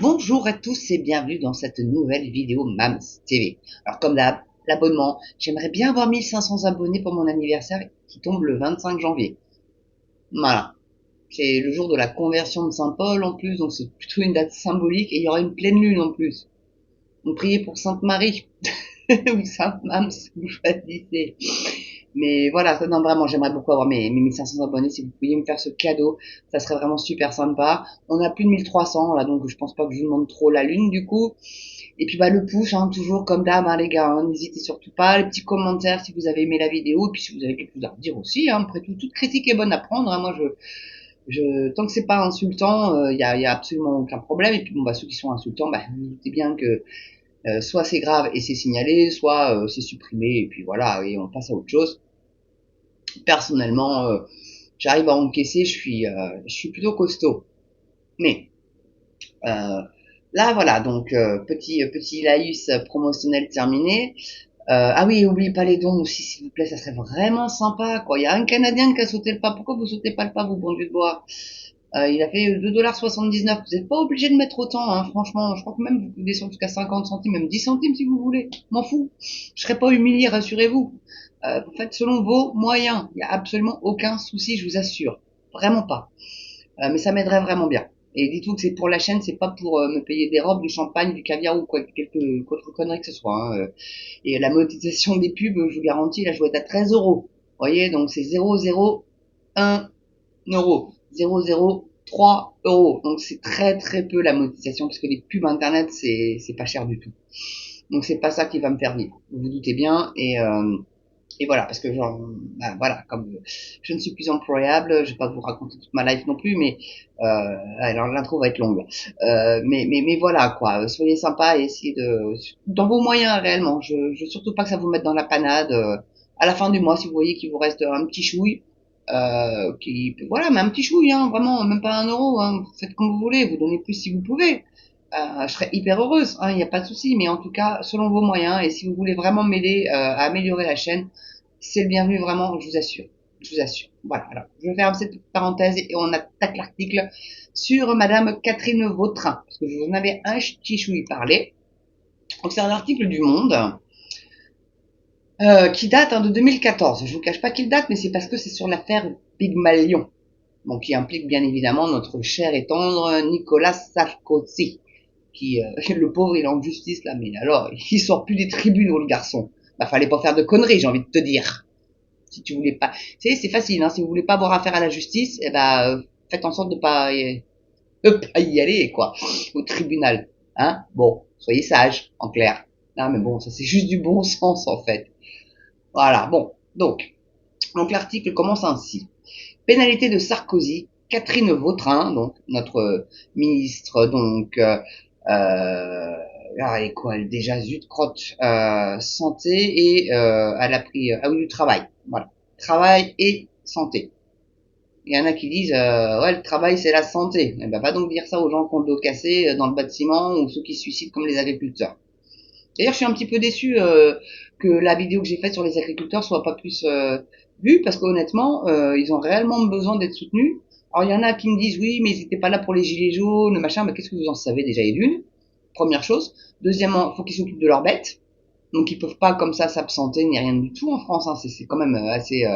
Bonjour à tous et bienvenue dans cette nouvelle vidéo Mams TV. Alors comme d'hab, l'abonnement, j'aimerais bien avoir 1500 abonnés pour mon anniversaire qui tombe le 25 janvier. Voilà, c'est le jour de la conversion de Saint-Paul en plus, donc c'est plutôt une date symbolique et il y aura une pleine lune en plus. Donc priez pour Sainte Marie ou Sainte Mams, vous choisissez. Mais voilà, non, vraiment, j'aimerais beaucoup avoir mes 1500 abonnés. Si vous pouviez me faire ce cadeau, ça serait vraiment super sympa. On a plus de 1300 là, donc je pense pas que je vous demande trop la lune du coup. Et puis bah le pouce, hein, toujours comme d'hab, hein, les gars, hein, n'hésitez surtout pas. Les petits commentaires si vous avez aimé la vidéo, et puis si vous avez quelque chose à redire aussi. Hein, après tout, toute critique est bonne à prendre. Hein, moi, tant que c'est pas insultant, y a absolument aucun problème. Et puis bon, bah ceux qui sont insultants, bah vous doutez bien que soit c'est grave et c'est signalé, soit c'est supprimé et puis voilà, et on passe à autre chose. Personnellement, j'arrive à encaisser, je suis plutôt costaud. Mais là, voilà, donc petit laïus promotionnel terminé. Ah oui, n'oubliez pas les dons aussi, s'il vous plaît, ça serait vraiment sympa, quoi. Il y a un Canadien qui a sauté le pas. Pourquoi vous sautez pas le pas, vous, bon Dieu de bois? Il a fait 2,79 $. Vous n'êtes pas obligé de mettre autant, hein, franchement. Je crois que même vous pouvez descendre jusqu'à 50 centimes, même 10 centimes si vous voulez. M'en fous. Je serai pas humilié, rassurez-vous. Vous faites selon vos moyens. Il n'y a absolument aucun souci, je vous assure. Vraiment pas. Mais ça m'aiderait vraiment bien. Et dites-vous que c'est pour la chaîne, c'est pas pour me payer des robes, du champagne, du caviar ou quoi, quelque autre connerie que ce soit. Hein. Et la monétisation des pubs, je vous garantis, là, je dois être à 13 euros. Vous voyez, donc c'est 0,01 euros. 0,03 euros. Donc c'est très très peu la monétisation, parce que les pubs internet, c'est pas cher du tout. Donc c'est pas ça qui va me faire vivre. Vous vous doutez bien. Et voilà, parce que genre, bah, voilà, comme je ne suis plus employable, je vais pas vous raconter toute ma life non plus, mais alors l'intro va être longue. Mais voilà quoi, soyez sympa et essayez de, dans vos moyens réellement. Je veux surtout pas que ça vous mette dans la panade. À la fin du mois, si vous voyez qu'il vous reste un petit chouille, voilà, mais un petit chouille, hein, vraiment, même pas 1 euro, hein, faites comme vous voulez, vous donnez plus si vous pouvez. Je serais hyper heureuse, il n'y a pas de souci, mais en tout cas, selon vos moyens, et si vous voulez vraiment m'aider à améliorer la chaîne, c'est le bienvenu vraiment, je vous assure. Je vous assure. Voilà, alors, je ferme cette petite parenthèse et on attaque l'article sur Madame Catherine Vautrin, parce que je vous en avais un petit chouï parlé. Donc c'est un article du Monde qui date de 2014. Je vous cache pas qu'il date, mais c'est parce que c'est sur l'affaire Pygmalion, donc qui implique bien évidemment notre cher et tendre Nicolas Sarkozy, qui le pauvre il est en justice là, mais alors il sort plus des tribunaux le garçon. Bah fallait pas faire de conneries, j'ai envie de te dire. Si tu voulais pas, c'est facile, hein, si vous voulez pas avoir affaire à la justice, eh ben faites en sorte de pas y aller quoi, au tribunal, hein. Bon, soyez sages, en clair. Non mais bon, ça c'est juste du bon sens en fait. Voilà, bon, donc l'article commence ainsi. Pénalité de Sarkozy, Catherine Vautrin, donc notre ministre, donc elle est quoi, elle déjà zut crotte, santé et elle a pris ah oui du travail, voilà, travail et santé. Il y en a qui disent ouais le travail c'est la santé. Eh ben va donc dire ça aux gens qui ont le dos cassé dans le bâtiment ou ceux qui se suicident comme les agriculteurs. D'ailleurs, je suis un petit peu déçu que la vidéo que j'ai faite sur les agriculteurs soit pas plus vue, parce qu'honnêtement, ils ont réellement besoin d'être soutenus. Alors, il y en a qui me disent, oui, mais ils n'étaient pas là pour les gilets jaunes, machin, mais qu'est-ce que vous en savez déjà, et d'une? Première chose. Deuxièmement, il faut qu'ils s'occupent de leurs bêtes. Donc, ils peuvent pas comme ça s'absenter ni rien du tout en France. Hein. C'est quand même assez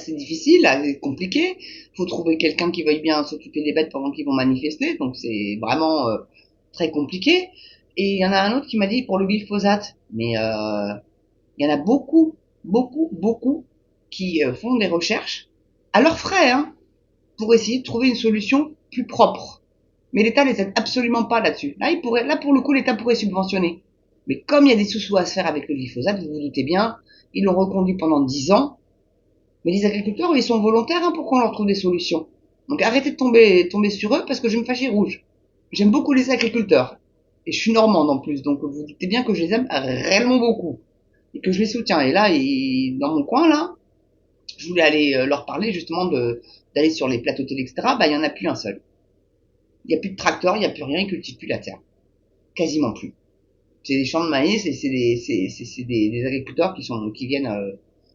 difficile, assez compliqué. Faut trouver quelqu'un qui veuille bien s'occuper des bêtes pendant qu'ils vont manifester. Donc, c'est vraiment très compliqué. Et il y en a un autre qui m'a dit pour le glyphosate, mais il y en a beaucoup, beaucoup, beaucoup qui font des recherches à leurs frais, hein, pour essayer de trouver une solution plus propre. Mais l'État les aide absolument pas là-dessus. Là pour le coup, l'État pourrait subventionner. Mais comme il y a des sous-sous à se faire avec le glyphosate, vous vous doutez bien, ils l'ont reconduit pendant 10 ans. Mais les agriculteurs, ils sont volontaires hein, pour qu'on leur trouve des solutions. Donc arrêtez de tomber sur eux parce que je me fâche rouge. J'aime beaucoup les agriculteurs. Et je suis normande en plus, donc vous doutez bien que je les aime réellement beaucoup. Et que je les soutiens. Et là, dans mon coin, là, je voulais aller leur parler justement d'aller sur les plateaux télé, etc. Bah, il y en a plus un seul. Il y a plus de tracteurs, il y a plus rien, ils cultivent plus la terre. Quasiment plus. C'est des champs de maïs et c'est des agriculteurs qui viennent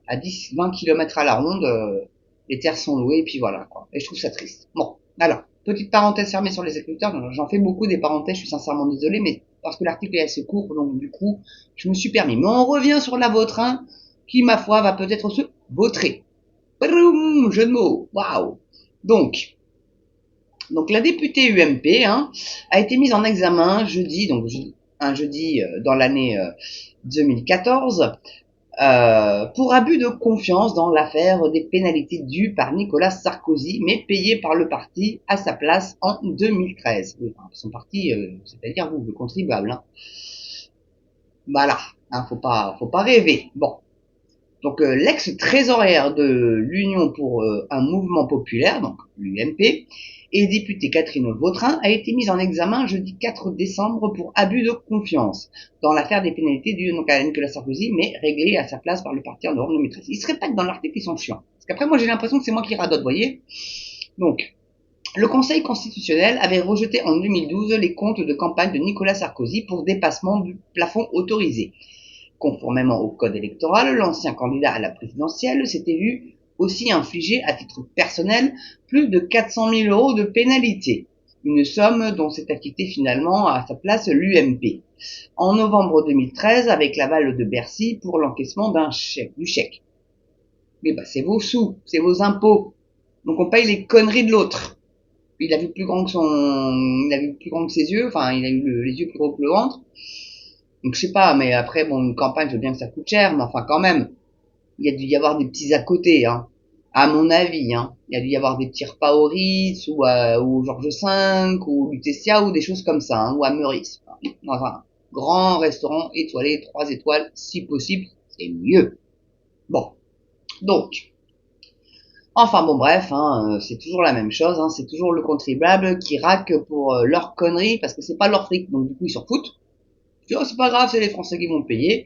à 10, 20 kilomètres à la ronde. Les terres sont louées et puis voilà, quoi. Et je trouve ça triste. Bon, alors. petite parenthèse fermée sur les agriculteurs, j'en fais beaucoup des parenthèses, je suis sincèrement désolé, mais parce que l'article est assez court, donc du coup, je me suis permis. Mais on revient sur la Vautrin, qui, ma foi, va peut-être se vautrer. Boum, jeu de mots, waouh. Donc la députée UMP a été mise en examen jeudi, un jeudi dans l'année 2014, pour abus de confiance dans l'affaire des pénalités dues par Nicolas Sarkozy, mais payées par le parti à sa place en 2013. Oui, son parti, c'est-à-dire vous, le contribuable. Voilà, faut pas rêver. Bon. Donc l'ex-trésorière de l'Union pour un mouvement populaire, donc l'UMP, et députée Catherine Vautrin a été mise en examen jeudi 4 décembre pour abus de confiance dans l'affaire des pénalités dues à Nicolas Sarkozy, mais réglées à sa place par le parti en novembre 2013. Ils se répètent dans l'article, ils sont chiants. Parce qu'après, moi j'ai l'impression que c'est moi qui radote, vous voyez. Donc, le Conseil constitutionnel avait rejeté en 2012 les comptes de campagne de Nicolas Sarkozy pour dépassement du plafond autorisé. Conformément au code électoral, l'ancien candidat à la présidentielle s'était vu aussi infliger à titre personnel plus de 400 000 euros de pénalité, une somme dont s'est acquittée finalement à sa place l'UMP. En novembre 2013, avec l'aval de Bercy pour l'encaissement du chèque. Mais c'est vos sous, c'est vos impôts. Donc on paye les conneries de l'autre. Il a vu plus grand que ses yeux, enfin il a eu les yeux plus gros que le ventre. Donc je sais pas, mais après, une campagne, je veux bien que ça coûte cher, mais enfin quand même, il y a dû y avoir des petits à côté, à mon avis, il y a dû y avoir des petits repas au Ritz, ou au Georges V, ou Lutetia, ou des choses comme ça, ou à Meurice. Dans un grand restaurant étoilé, 3 étoiles, si possible, c'est mieux. Bon, donc, bref, c'est toujours la même chose, c'est toujours le contribuable qui raque pour leur connerie, parce que c'est pas leur fric, donc du coup ils s'en foutent. C'est pas grave, c'est les Français qui vont payer.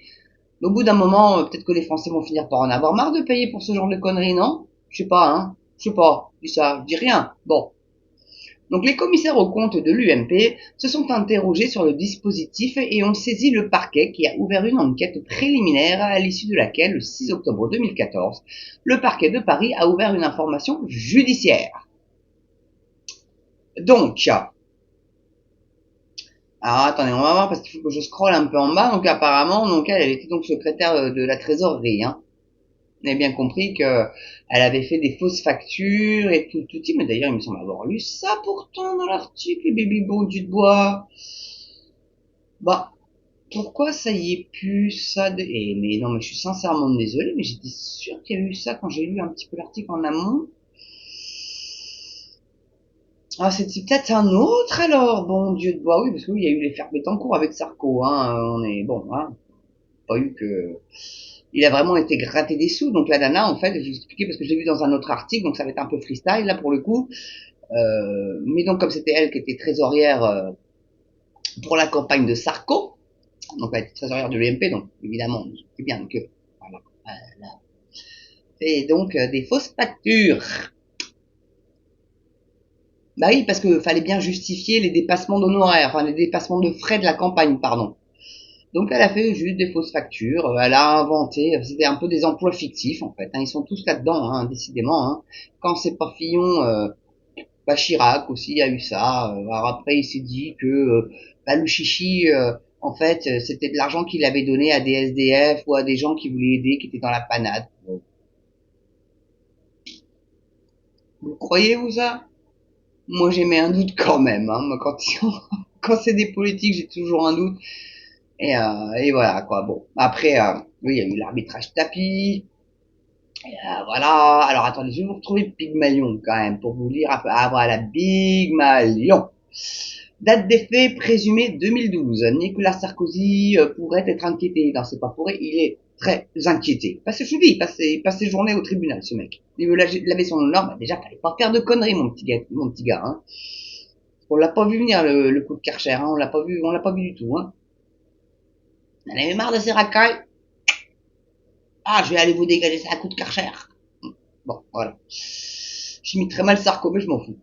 Mais au bout d'un moment, peut-être que les Français vont finir par en avoir marre de payer pour ce genre de conneries, non? Je sais pas, je dis ça, je dis rien. Bon. Donc les commissaires aux comptes de l'UMP se sont interrogés sur le dispositif et ont saisi le parquet qui a ouvert une enquête préliminaire à l'issue de laquelle, le 6 octobre 2014, le parquet de Paris a ouvert une information judiciaire. Donc, alors attendez, on va voir parce qu'il faut que je scrolle un peu en bas. Donc apparemment, elle était donc secrétaire de la trésorerie. On a bien compris que elle avait fait des fausses factures et tout. Mais d'ailleurs, il me semble avoir lu ça pourtant dans l'article, Baby Bourdieu de bois. Pourquoi ça y est plus ça mais non, mais je suis sincèrement désolé, mais j'étais sûr qu'il y a eu ça quand j'ai lu un petit peu l'article en amont. Ah, c'était peut-être un autre alors, bon Dieu de bois, oui, parce que oui, il y a eu les fermetés en cours avec Sarko, on est bon, pas eu que, il a vraiment été gratté des sous, donc la nana, en fait, je vais vous expliquer parce que j'ai vu dans un autre article, donc ça va être un peu freestyle là pour le coup, mais donc comme c'était elle qui était trésorière pour la campagne de Sarko, donc elle était trésorière de l'UMP, donc évidemment, c'est bien que, voilà, elle a fait donc des fausses factures. Bah oui, parce que fallait bien justifier les dépassements d'honoraires, enfin les dépassements de frais de la campagne, pardon. Donc elle a fait juste des fausses factures, elle a inventé, c'était un peu des emplois fictifs en fait, ils sont tous là-dedans, décidément. Quand c'est pas Fillon, Chirac aussi a eu ça. Alors après il s'est dit que le chichi, en fait, c'était de l'argent qu'il avait donné à des SDF ou à des gens qui voulaient aider, qui étaient dans la panade. Vous croyez vous ça? Moi j'ai mis un doute quand même. Moi, quand c'est des politiques, j'ai toujours un doute. Et voilà quoi. Bon, après, oui, il y a eu l'arbitrage tapis. Voilà. Alors attendez, je vais vous retrouver Pygmalion quand même pour vous lire. Ah voilà, Pygmalion. Date des faits présumée 2012. Nicolas Sarkozy pourrait être inquiété. Non, c'est pas pourrait, il est très inquiété. Parce que je vous dis, il passe ses journées au tribunal, ce mec. Il veut laver son honneur. Déjà, fallait pas faire de conneries, mon petit gars. On l'a pas vu venir le coup de Karcher. On l'a pas vu du tout. On en avait marre de ces racailles. Ah, je vais aller vous dégager ça à coup de Karcher. Bon, voilà. J'ai mis très mal Sarko, mais je m'en fous.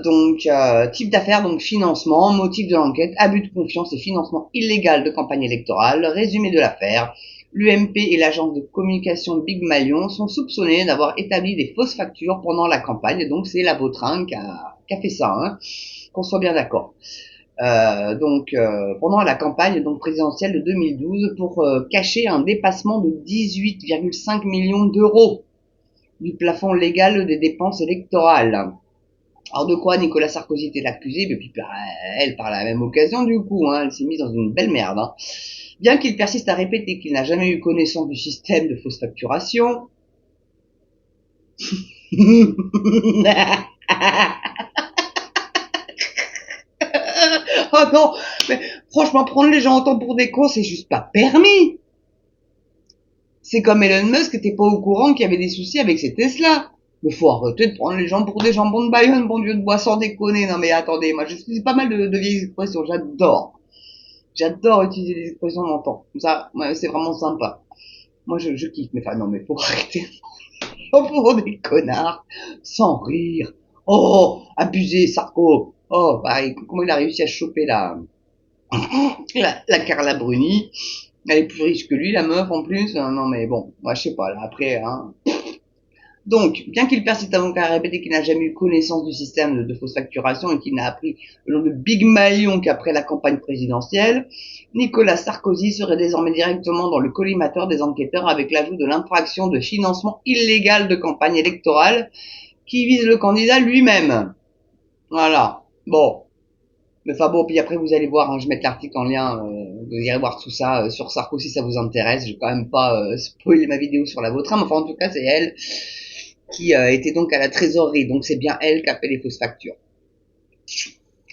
Donc, type d'affaires, donc financement, motif de l'enquête, abus de confiance et financement illégal de campagne électorale, résumé de l'affaire. L'UMP et l'agence de communication Pygmalion sont soupçonnés d'avoir établi des fausses factures pendant la campagne, donc c'est la Vautrin qui a qui a fait ça, hein, qu'on soit bien d'accord. Pendant la campagne donc présidentielle de 2012 pour cacher un dépassement de 18,5 millions d'euros du plafond légal des dépenses électorales. Alors de quoi Nicolas Sarkozy était l'accusé, mais puis elle par la même occasion du coup, hein, elle s'est mise dans une belle merde. Hein. Bien qu'il persiste à répéter qu'il n'a jamais eu connaissance du système de fausse facturation. Oh non, mais franchement, prendre les gens en temps pour des cons, c'est juste pas permis. C'est comme Elon Musk, t'es pas au courant qu'il y avait des soucis avec ses Tesla. Mais faut arrêter de prendre les gens pour des jambons de Bayonne, bon Dieu de bois, sans déconner. Non mais attendez, moi j'utilise pas mal de vieilles expressions, j'adore. J'adore utiliser des expressions d'antan. Ça, ouais, c'est vraiment sympa. Moi je kiffe, mais enfin non mais faut arrêter. Oh pour des connards, sans rire. Oh, abusé, Sarko. Oh, bah, comment il a réussi à choper la Carla Bruni. Elle est plus riche que lui, la meuf, en plus. Non, mais bon, moi, je sais pas, là, après, hein. Donc, bien qu'il persiste à répéter qu'il n'a jamais eu connaissance du système de fausse facturation et qu'il n'a appris le nom de Big Malion qu'après la campagne présidentielle, Nicolas Sarkozy serait désormais directement dans le collimateur des enquêteurs avec l'ajout de l'infraction de financement illégal de campagne électorale qui vise le candidat lui-même. Voilà. Bon. Mais enfin bon, puis après vous allez voir, hein, je vais mettre l'article en lien, vous irez voir tout ça sur Sarko si ça vous intéresse. Je vais quand même pas spoiler ma vidéo sur la vôtre, hein, mais enfin en tout cas c'est elle qui était donc à la trésorerie, donc c'est bien elle qui a fait les fausses factures.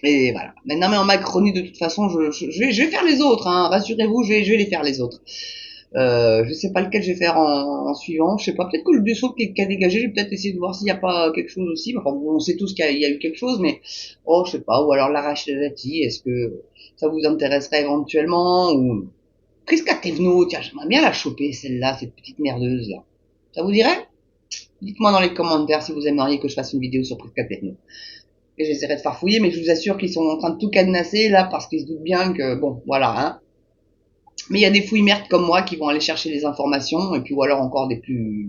Et voilà. Maintenant mais en Macronie de toute façon, je vais faire les autres, hein, rassurez-vous, je vais les faire les autres. Je sais pas lequel je vais faire en suivant. Je sais pas, peut-être que le dessous qui a dégagé, je vais peut-être essayer de voir s'il n'y a pas quelque chose aussi. Enfin, bon, on sait tous qu'il y a eu quelque chose, mais oh, je sais pas. Ou alors l'arrache de Dati, est-ce que ça vous intéresserait éventuellement ou Prisca Thévenot, tiens, j'aimerais bien la choper celle-là, cette petite merdeuse là. Ça vous dirait? Dites-moi dans les commentaires si vous aimeriez que je fasse une vidéo sur Prisca Thévenot. Et j'essaierai de farfouiller, mais je vous assure qu'ils sont en train de tout cadenasser là parce qu'ils se doutent bien que bon, voilà, hein. Mais il y a des fouilles merdes comme moi qui vont aller chercher des informations, et puis ou alors encore des plus,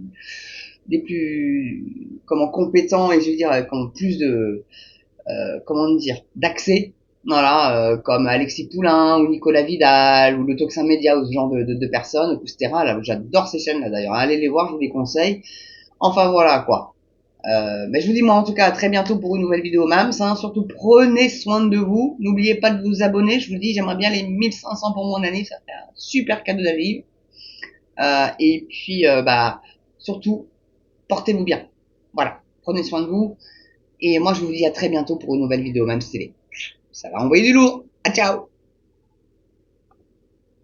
comment, compétents, et je veux dire, qui ont plus de, comment dire, d'accès, voilà, comme Alexis Poulain, ou Nicolas Vidal, ou le Toxin Média, ou ce genre de personnes, etc. Là, j'adore ces chaînes-là d'ailleurs. Allez les voir, je vous les conseille. Enfin voilà, quoi. Mais je vous dis moi en tout cas à très bientôt pour une nouvelle vidéo Mams, hein. Surtout prenez soin de vous, n'oubliez pas de vous abonner, je vous dis j'aimerais bien les 1500 pour mon année, ça fait un super cadeau d'arrive. Et puis bah surtout portez-vous bien, voilà, prenez soin de vous et moi je vous dis à très bientôt pour une nouvelle vidéo Mams TV. Ça va envoyer du lourd, à ciao.